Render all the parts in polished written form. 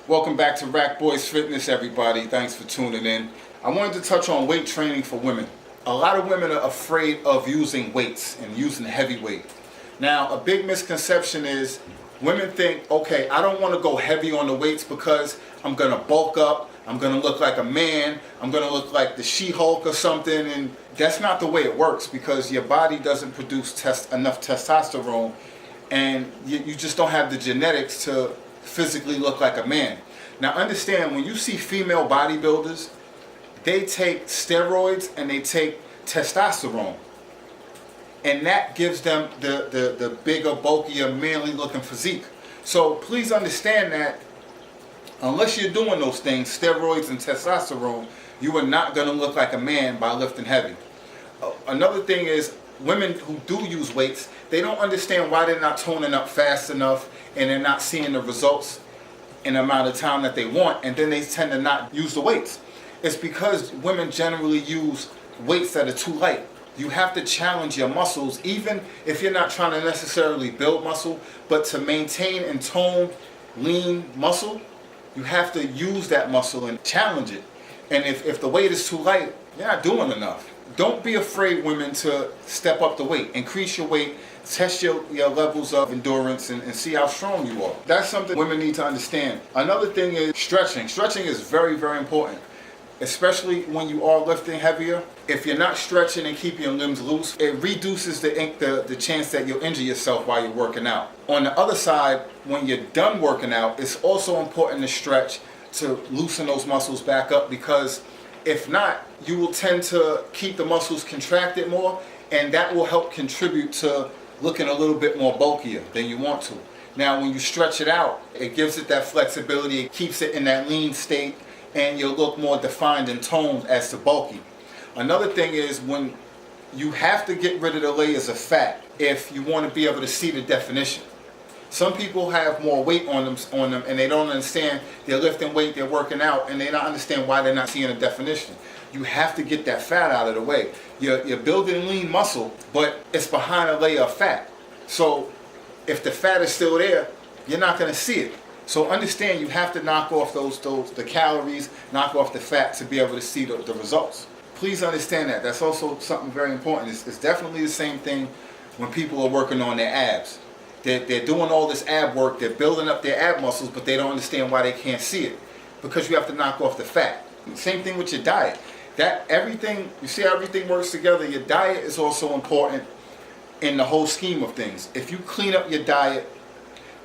Welcome back to Rack Boys Fitness, everybody. Thanks for tuning in. I wanted to touch on weight training for women. A lot of women are afraid of using weights and using heavy weight. Now, a big misconception is women think, okay, I don't want to go heavy on the weights because I'm going to bulk up, I'm going to look like a man, I'm going to look like the She-Hulk or something, and that's not the way it works because your body doesn't produce enough testosterone, and you just don't have the genetics to physically look like a man. Now understand, when you see female bodybuilders, they take steroids and they take testosterone, and that gives them the bigger, bulkier, manly looking physique. So please understand that unless you're doing those things, steroids and testosterone, you are not going to look like a man by lifting heavy. Another thing is, women who do use weights, they don't understand why they're not toning up fast enough and they're not seeing the results in the amount of time that they want, and then they tend to not use the weights. It's because women generally use weights that are too light. You have to challenge your muscles, even if you're not trying to necessarily build muscle, but to maintain and tone lean muscle, you have to use that muscle and challenge it. And if the weight is too light, you're not doing enough. Don't be afraid, women, to step up the weight. Increase your weight, test your levels of endurance, and see how strong you are. That's something women need to understand. Another thing is stretching. Stretching is very, very important, especially when you are lifting heavier. If you're not stretching and keeping your limbs loose, it reduces the chance that you'll injure yourself while you're working out. On the other side, when you're done working out, it's also important to stretch to loosen those muscles back up, because if not, you will tend to keep the muscles contracted more, and that will help contribute to looking a little bit more bulkier than you want to. Now, when you stretch it out, it gives it that flexibility, it keeps it in that lean state, and you'll look more defined and toned as to bulky. Another thing is, when you have to get rid of the layers of fat if you want to be able to see the definition. Some people have more weight on them, and they don't understand they're lifting weight, they're working out, and they don't understand why they're not seeing a definition. You have to get that fat out of the way. You're building lean muscle, but it's behind a layer of fat. So if the fat is still there, you're not going to see it. So understand, you have to knock off the calories, knock off the fat to be able to see the results. Please understand that. That's also something very important. It's definitely the same thing when people are working on their abs. They're doing all this ab work, they're building up their ab muscles, but they don't understand why they can't see it, because you have to knock off the fat. Same thing with your diet. You see how everything works together. Your diet is also important in the whole scheme of things. If you clean up your diet,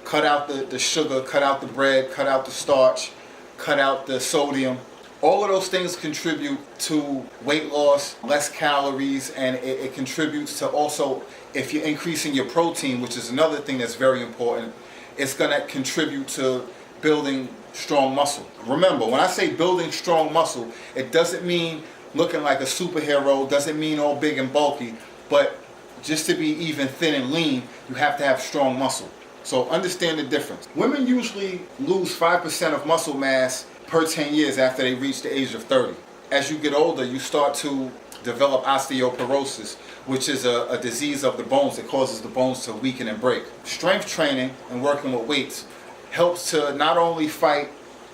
cut out the sugar, cut out the bread, cut out the starch, cut out the sodium, all of those things contribute to weight loss, less calories, and it contributes to also, if you're increasing your protein, which is another thing that's very important, it's going to contribute to building strong muscle. Remember, when I say building strong muscle, it doesn't mean looking like a superhero, doesn't mean all big and bulky, but just to be even thin and lean, you have to have strong muscle. So understand the difference. Women usually lose 5% of muscle mass per 10 years after they reach the age of 30. As you get older, you start to develop osteoporosis, which is a disease of the bones that causes the bones to weaken and break. Strength training and working with weights helps to not only fight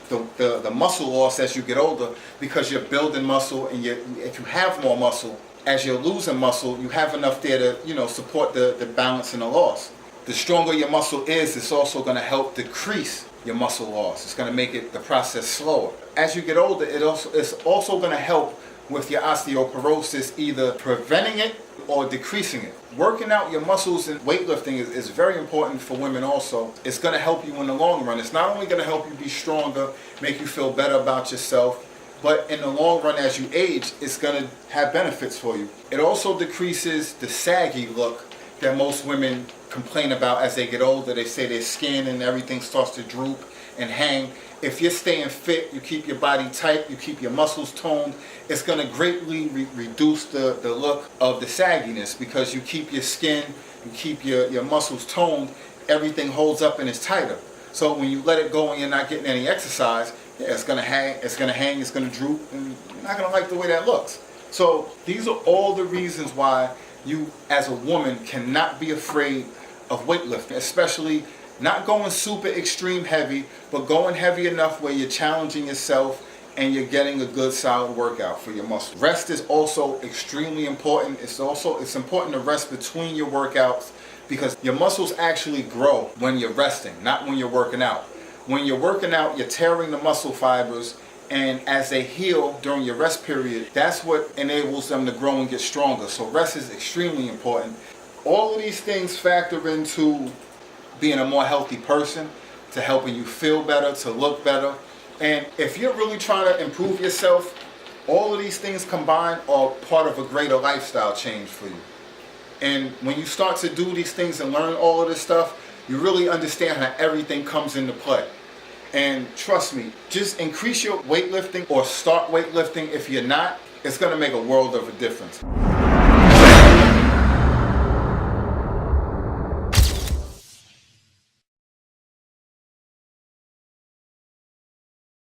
the muscle loss as you get older, because you're building muscle, and if you have more muscle, as you're losing muscle, you have enough there to support the balance and the loss. The stronger your muscle is, it's also going to help decrease your muscle loss. It's going to make the process slower. As you get older, it's also going to help with your osteoporosis, either preventing it or decreasing it. Working out your muscles and weightlifting is very important for women also. It's going to help you in the long run. It's not only going to help you be stronger, make you feel better about yourself, but in the long run, as you age, it's going to have benefits for you. It also decreases the saggy look that most women complain about as they get older. They say their skin and everything starts to droop and hang. If you're staying fit, you keep your body tight, you keep your muscles toned, it's going to greatly reduce the look of the sagginess, because you keep your skin, you keep your muscles toned, everything holds up and is tighter. So when you let it go and you're not getting any exercise, it's going to hang, it's going to droop, and you're not going to like the way that looks. So these are all the reasons why you as a woman cannot be afraid of weightlifting, especially Not going super extreme heavy, but going heavy enough where you're challenging yourself and you're getting a good solid workout for your muscles. Rest is also extremely important. It's important to rest between your workouts because your muscles actually grow when you're resting, not when you're working out. When you're working out, you're tearing the muscle fibers, and as they heal during your rest period, that's what enables them to grow and get stronger. So rest is extremely important. All of these things factor into being a more healthy person, to helping you feel better, to look better. And if you're really trying to improve yourself, all of these things combined are part of a greater lifestyle change for you. And when you start to do these things and learn all of this stuff, you really understand how everything comes into play. And trust me, just increase your weightlifting or start weightlifting. If you're not, it's going to make a world of a difference.